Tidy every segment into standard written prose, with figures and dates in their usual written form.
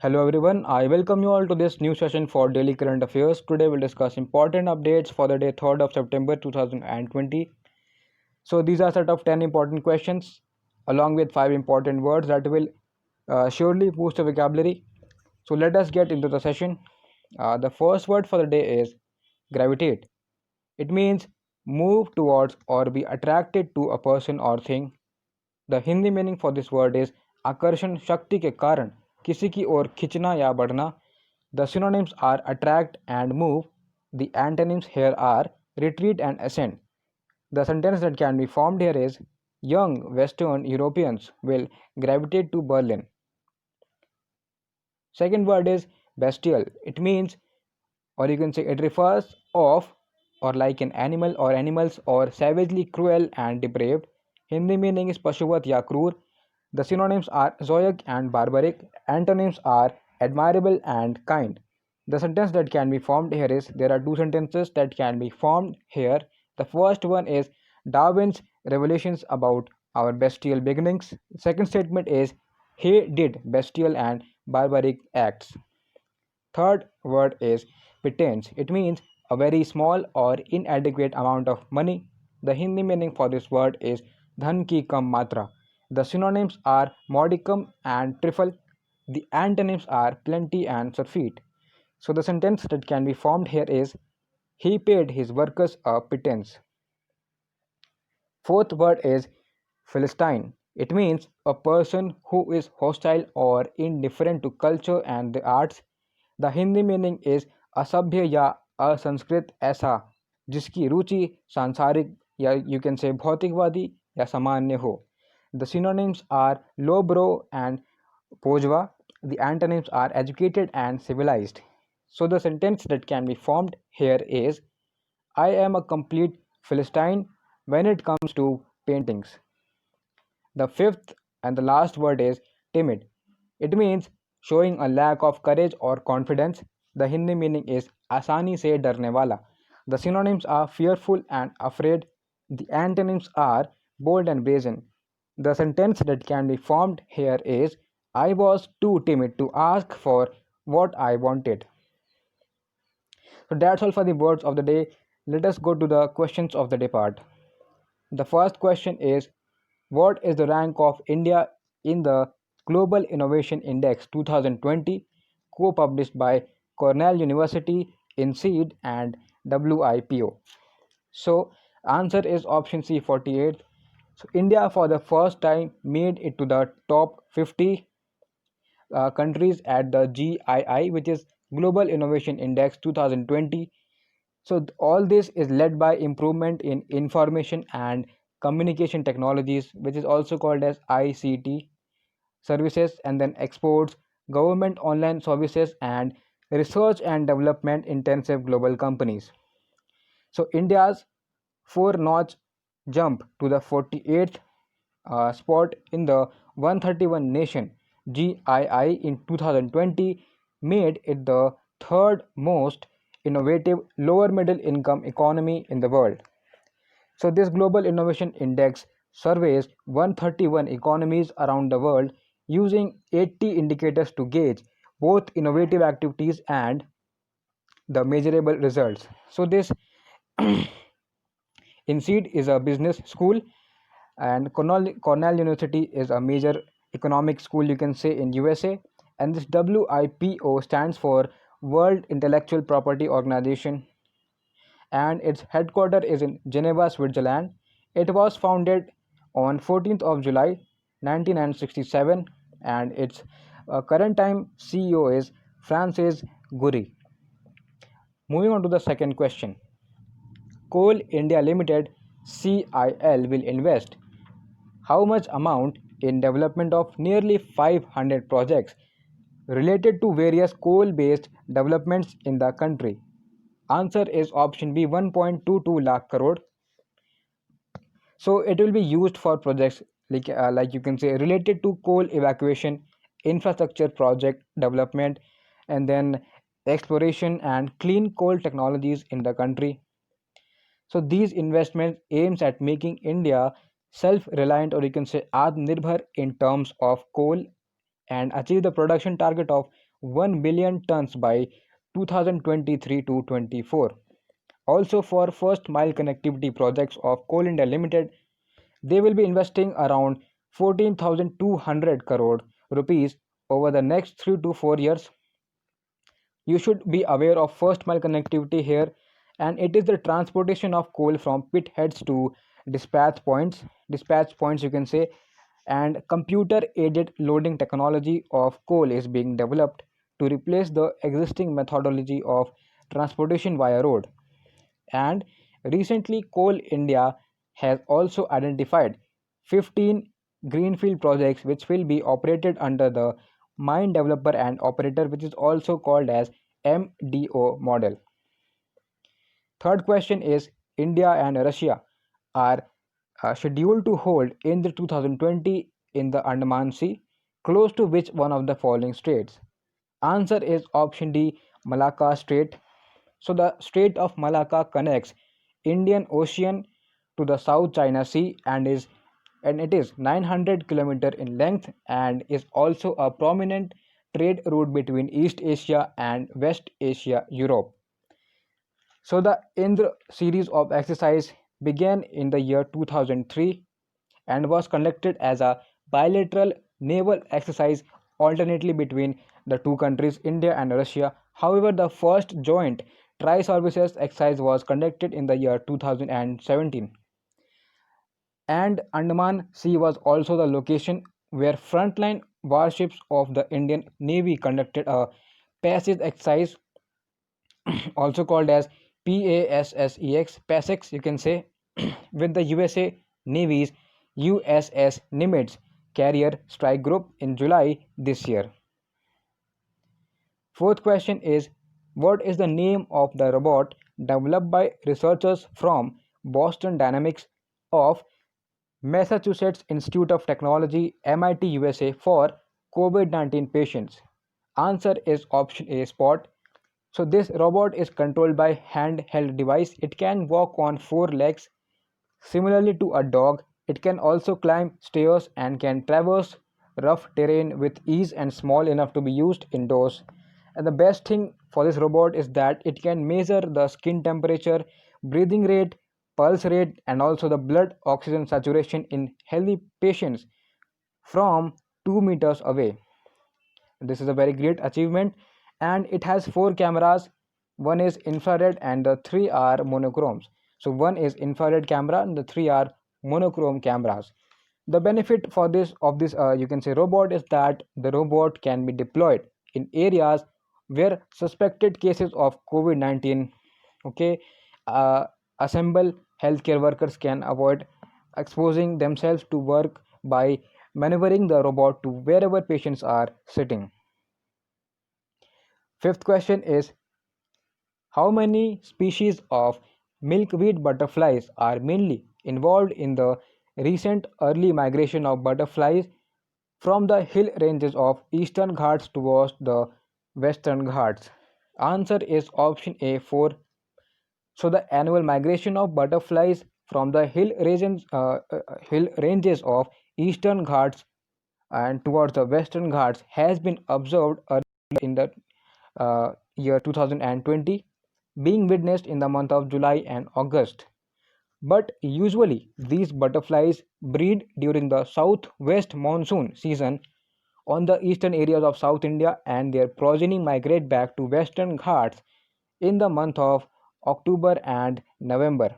Hello everyone, I welcome you all to this new session for Daily Current Affairs. Today we'll discuss important updates for the day 3rd of September 2020. So these are set of 10 important questions along with 5 important words that will surely boost the vocabulary. So let us get into the session. The first word for the day is gravitate. It means move towards or be attracted to a person or thing. The Hindi meaning for this word is आकर्षण शक्ति के कारण किसी की ओर खींचना या बढ़ना. The synonyms are attract and move. The antonyms here are retreat and ascend. The sentence that can be formed here is young Western Europeans will gravitate to Berlin. Second word is bestial. It means, or you can say it refers of or like an animal or animals or savagely cruel and depraved. Hindi meaning is पशुवत या क्रूर. The synonyms are zoic and barbaric. Antonyms are admirable and kind. The sentence that can be formed here is, there are two sentences that can be formed here. The first one is Darwin's revelations about our bestial beginnings. The second statement is he did bestial and barbaric acts. Third word is pittance. It means a very small or inadequate amount of money. The Hindi meaning for this word is dhan ki kam matra. The synonyms are modicum and trifle. The antonyms are plenty and surfeit. So the sentence that can be formed here is he paid his workers a pittance. Fourth word is Philistine. It means a person who is hostile or indifferent to culture and the arts. The Hindi meaning is असभ्य या असंस्कृत ऐसा जिसकी रुचि सांसारिक या you can say भौतिकवादी या सामान्य हो. The synonyms are lowbrow and bourgeois. The antonyms are educated and civilized. So the sentence that can be formed here is I am a complete Philistine when it comes to paintings. The fifth and the last word is timid. It means showing a lack of courage or confidence. The Hindi meaning is आसानी से डरने वाला. The synonyms are fearful and afraid. The antonyms are bold and brazen. The sentence that can be formed here is I was too timid to ask for what I wanted. So that's all for the words of the day. Let us go to the questions of the day part. The first question is what is the rank of India in the Global Innovation Index 2020 co-published by Cornell University, INSEAD and WIPO? So answer is option C 48. So India for the first time made it to the top 50 countries at the GII, which is Global Innovation Index 2020. So all this is led by improvement in information and communication technologies, which is also called as ICT services, and then exports, government online services, and research and development intensive global companies. So India's four-notch jump to the 48th spot in the 131 nation GII in 2020 made it the third most innovative lower middle income economy in the world. So this Global Innovation Index surveys 131 economies around the world using 80 indicators to gauge both innovative activities and the measurable results. So this INSEAD is a business school and Cornell University is a major economic school, you can say, in USA, and this WIPO stands for World Intellectual Property Organization, and its headquarters is in Geneva, Switzerland. It was founded on 14th of July 1967, and its current time CEO is Francis Guri. Moving on to the second question. Coal India Limited CIL will invest how much amount in development of nearly 500 projects related to various coal-based developments in the country? Answer is option B 1.22 lakh crore. So it will be used for projects like you can say related to coal evacuation, infrastructure project development, and then exploration and clean coal technologies in the country. So these investments aims at making India self-reliant, or you can say Atmanirbhar in terms of coal, and achieve the production target of 1 billion tons by 2023 to 24. Also, for first mile connectivity projects of Coal India Limited, they will be investing around 14,200 crore rupees over the next 3 to 4 years. You should be aware of first mile connectivity here, and it is the transportation of coal from pit heads to dispatch points you can say. And computer aided loading technology of coal is being developed to replace the existing methodology of transportation via road. And recently, Coal India has also identified 15 greenfield projects which will be operated under the mine developer and operator, which is also called as MDO model. Third question is, India and Russia are scheduled to hold in the 2020 in the Andaman Sea, close to which one of the following straits? Answer is option D, Malacca Strait. So the Strait of Malacca connects Indian Ocean to the South China Sea and it is 900 km in length and is also a prominent trade route between East Asia and West Asia Europe. So the Indra series of exercise began in the year 2003 and was conducted as a bilateral naval exercise alternately between the two countries, India and Russia. However, the first joint tri-services exercise was conducted in the year 2017. And Andaman Sea was also the location where frontline warships of the Indian Navy conducted a passage exercise, also called as PASSEX, you can say, with the USA Navy's USS Nimitz carrier strike group in July this year. Fourth question is, what is the name of the robot developed by researchers from Boston Dynamics of Massachusetts Institute of Technology, MIT, USA for COVID-19 patients? Answer is option A, Spot. So this robot is controlled by handheld device. It can walk on four legs similarly to a dog. It can also climb stairs and can traverse rough terrain with ease and small enough to be used indoors. And the best thing for this robot is that it can measure the skin temperature, breathing rate, pulse rate, and also the blood oxygen saturation in healthy patients from 2 meters away. This is a very great achievement, and it has four cameras. One is infrared and the three are monochromes. So one is infrared camera and the three are monochrome cameras. The benefit for this you can say robot is that the robot can be deployed in areas where suspected cases of COVID-19, okay, assemble healthcare workers can avoid exposing themselves to work by maneuvering the robot to wherever patients are sitting. Fifth question is, how many species of milkweed butterflies are mainly involved in the recent early migration of butterflies from the hill ranges of eastern Ghats towards the western Ghats? Answer is option A, 4. So the annual migration of butterflies from the hill ranges of eastern Ghats and towards the western Ghats has been observed early in the year 2020, being witnessed in the month of July and August. But usually these butterflies breed during the southwest monsoon season on the eastern areas of South India, and their progeny migrate back to western Ghats in the month of October and November.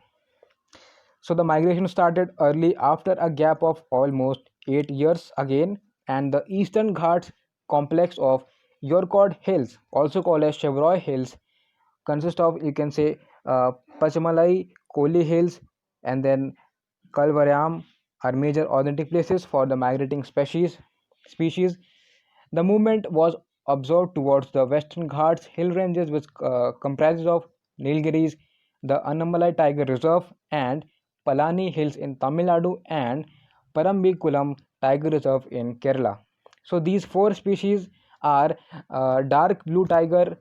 So the migration started early after a gap of almost 8 years again, and the Eastern Ghats complex of Yorkord Hills, also called as Chevroy Hills, consists of, you can say, Pachamalai, Koli Hills, and then Kalvaram are major authentic places for the migrating species. The movement was observed towards the Western Ghats hill ranges, which comprises of Nilgiris, the Annamalai Tiger Reserve, and Palani Hills in Tamil Nadu, and Parambikulam Tiger Reserve in Kerala. So these four species are dark blue tiger,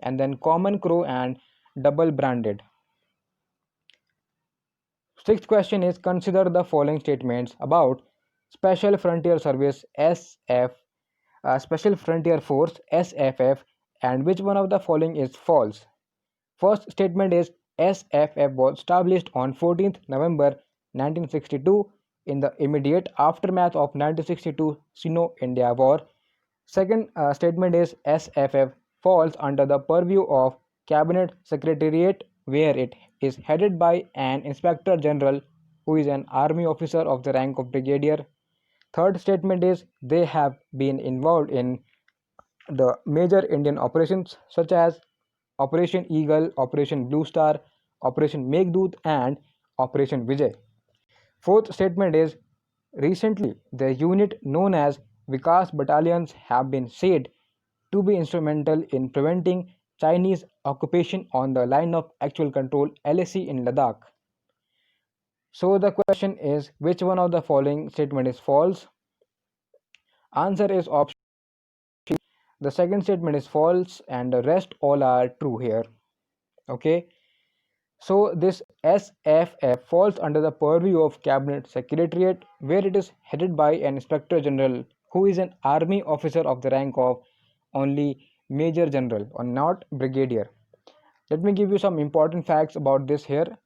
and then common crow and double branded. Sixth question is, consider the following statements about Special Frontier Service SF Special Frontier Force SFF, and which one of the following is false? First statement is SFF was established on 14th November 1962 in the immediate aftermath of 1962 Sino-India War. Second statement is SFF falls under the purview of Cabinet Secretariat, where it is headed by an Inspector General who is an army officer of the rank of brigadier. Third statement is they have been involved in the major Indian operations such as Operation Eagle, Operation Blue Star, Operation Meghdoot, and Operation Vijay. Fourth statement is recently the unit known as Vikas battalions have been said to be instrumental in preventing Chinese occupation on the line of actual control LAC in Ladakh. So the question is, which one of the following statement is false? Answer is option. The second statement is false and the rest all are true here. Okay. So this SFF falls under the purview of Cabinet Secretariat, where it is headed by an Inspector General who is an army officer of the rank of only Major General or not Brigadier. Let me give you some important facts about this here.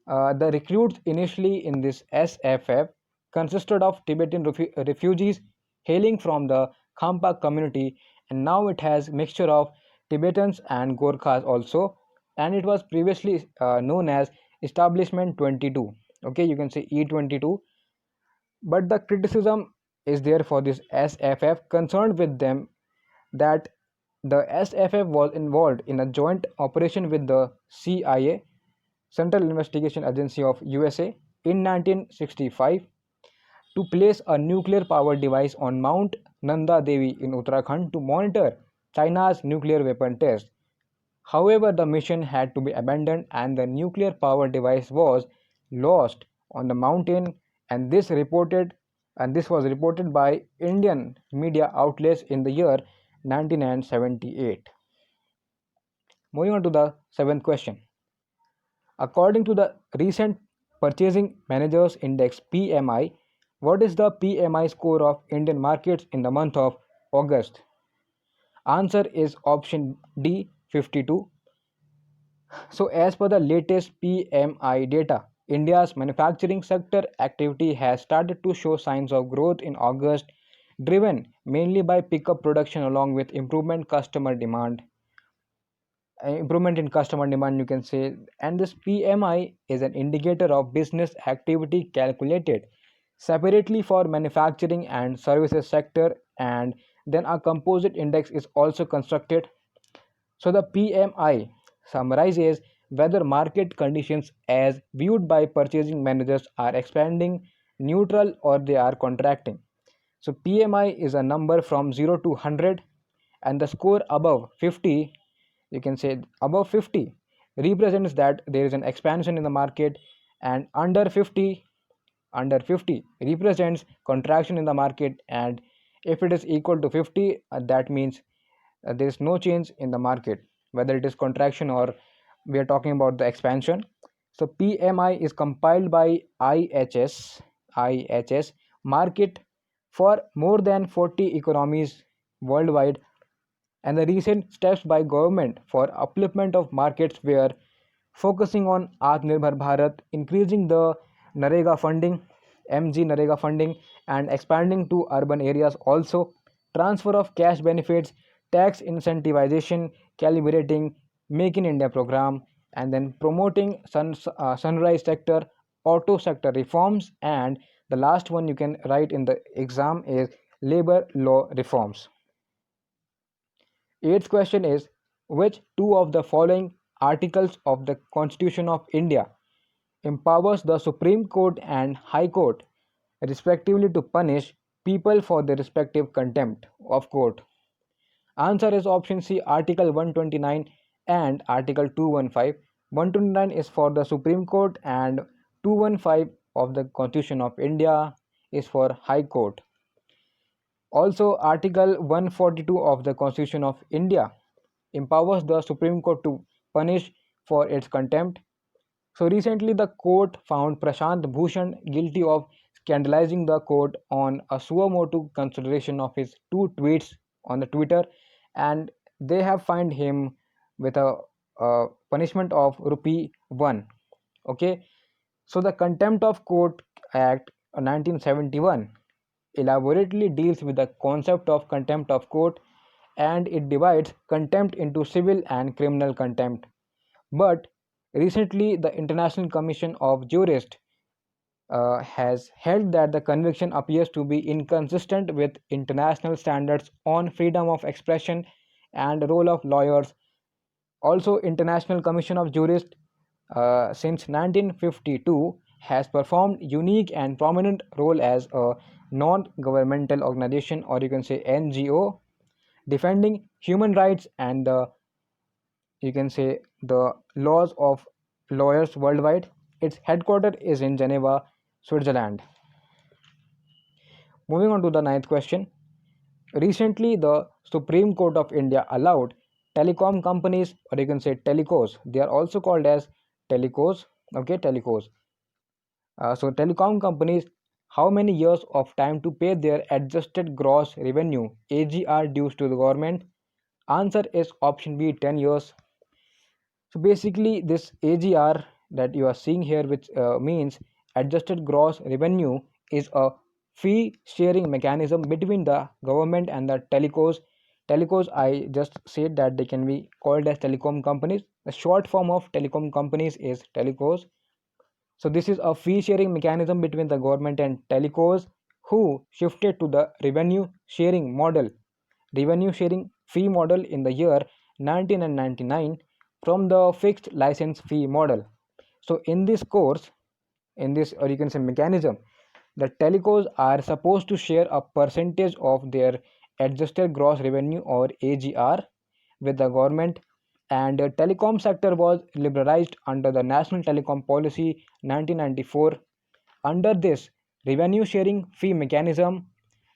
The recruits initially in this SFF consisted of Tibetan refugees hailing from the Khampa community, and now it has mixture of Tibetans and Gorkhas also, and it was previously known as Establishment 22. Okay, you can say E22, but the criticism is there for this SFF concerned with them that the SFF was involved in a joint operation with the CIA, Central Investigation Agency of USA, in 1965 to place a nuclear power device on Mount Nanda Devi in Uttarakhand to monitor China's nuclear weapon test. However, the mission had to be abandoned and the nuclear power device was lost on the mountain, and this was reported by Indian media outlets in the year 1978. Moving on to the seventh question. According to the recent Purchasing Managers Index PMI, what is the PMI score of Indian markets in the month of August? Answer is option D, 52. So as per the latest PMI data, India's manufacturing sector activity has started to show signs of growth in August, driven mainly by pickup production along with improvement in customer demand, you can say. And this PMI is an indicator of business activity calculated separately for manufacturing and services sector, and then a composite index is also constructed. So the PMI summarizes whether market conditions as viewed by purchasing managers are expanding, neutral, or they are contracting. So PMI is a number from 0 to 100, and the score above 50, you can say above 50, represents that there is an expansion in the market, and under 50 represents contraction in the market, and if it is equal to 50, that means there is no change in the market, whether it is contraction or we are talking about the expansion. So PMI is compiled by IHS market for more than 40 economies worldwide, and the recent steps by government for upliftment of markets were focusing on Atmanirbhar Bharat, increasing the Narega funding, MG Narega funding, and expanding to urban areas also, transfer of cash benefits, tax incentivization, calibrating Make in India program, and then promoting sunrise sector, auto sector reforms, and the last one you can write in the exam is labor law reforms. Eighth question is, which two of the following articles of the Constitution of India empowers the Supreme Court and High Court respectively to punish people for their respective contempt of court? Answer is option C, Article 129 and Article 215. 129 is for the Supreme Court and 215 of the Constitution of India is for High Court. Also, Article 142 of the Constitution of India empowers the Supreme Court to punish for its contempt. So recently the court found Prashant Bhushan guilty of scandalizing the court on a suo motu consideration of his two tweets on the Twitter, and they have fined him with a punishment of rupee 1. Okay, so the Contempt of Court Act 1971 elaborately deals with the concept of contempt of court, and it divides contempt into civil and criminal contempt. But recently, the International Commission of Jurists has held that the conviction appears to be inconsistent with international standards on freedom of expression and role of lawyers. Also, International Commission of Jurists since 1952 has performed unique and prominent role as a non-governmental organization, or you can say NGO, defending human rights and you can say the laws of lawyers worldwide. Its headquarters is in Geneva, Switzerland. Moving on to the ninth question. Recently, the Supreme Court of India allowed telecom companies, or you can say telecos, they are also called as telecos, okay, telecos. So, telecom companies, how many years of time to pay their adjusted gross revenue AGR dues to the government? Answer is option B, 10 years. So basically, this AGR that you are seeing here, which means adjusted gross revenue, is a fee sharing mechanism between the government and the telecos. Telecos, I just said that they can be called as telecom companies. The short form of telecom companies is telecos. So this is a fee sharing mechanism between the government and telecos who shifted to the revenue sharing fee model in the year 1999 from the fixed license fee model. So in this course, in this, or you can say mechanism, the telecos are supposed to share a percentage of their adjusted gross revenue, or AGR, with the government, and the telecom sector was liberalized under the National Telecom Policy 1994. Under this revenue sharing fee mechanism,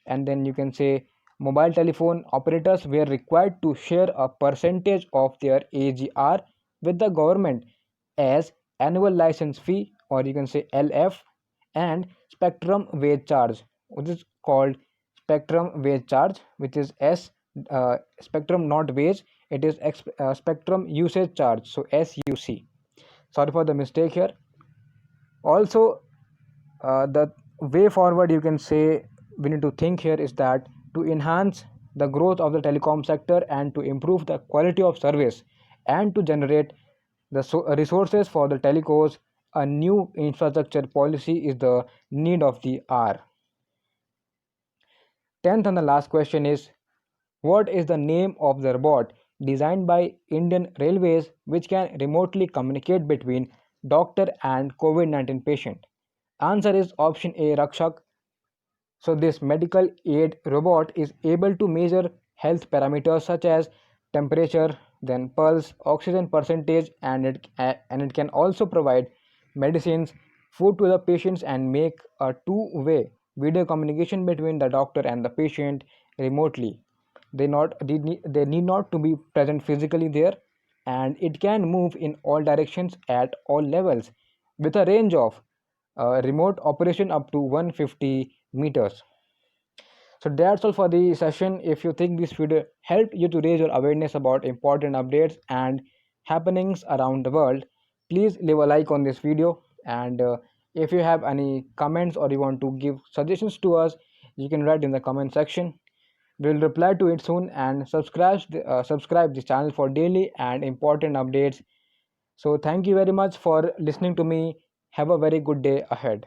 and then you can say mobile telephone operators were required to share a percentage of their AGR with the government as annual license fee, or you can say LF, and spectrum wage charge, which is called spectrum wage charge, which is spectrum not wage, it is spectrum usage charge, so SUC. Sorry for the mistake here. Also, the way forward, you can say, we need to think here is that to enhance the growth of the telecom sector and to improve the quality of service and to generate the resources for the telecos, a new infrastructure policy is the need of the hour. 10th and the last question is, what is the name of the robot designed by Indian Railways which can remotely communicate between doctor and COVID-19 patient? Answer is option A, Rakshak. So this medical aid robot is able to measure health parameters such as temperature, then pulse, oxygen percentage, and it can also provide medicines, food to the patients, and make a two-way video communication between the doctor and the patient remotely. They need not to be present physically there, and it can move in all directions at all levels with a range of remote operation up to 150 meters. So that's all for the session. If you think this video helped you to raise your awareness about important updates and happenings around the world, please leave a like on this video. And if you have any comments or you want to give suggestions to us, you can write in the comment section. We'll reply to it soon, and subscribe this channel for daily and important updates. So thank you very much for listening to me. Have a very good day ahead.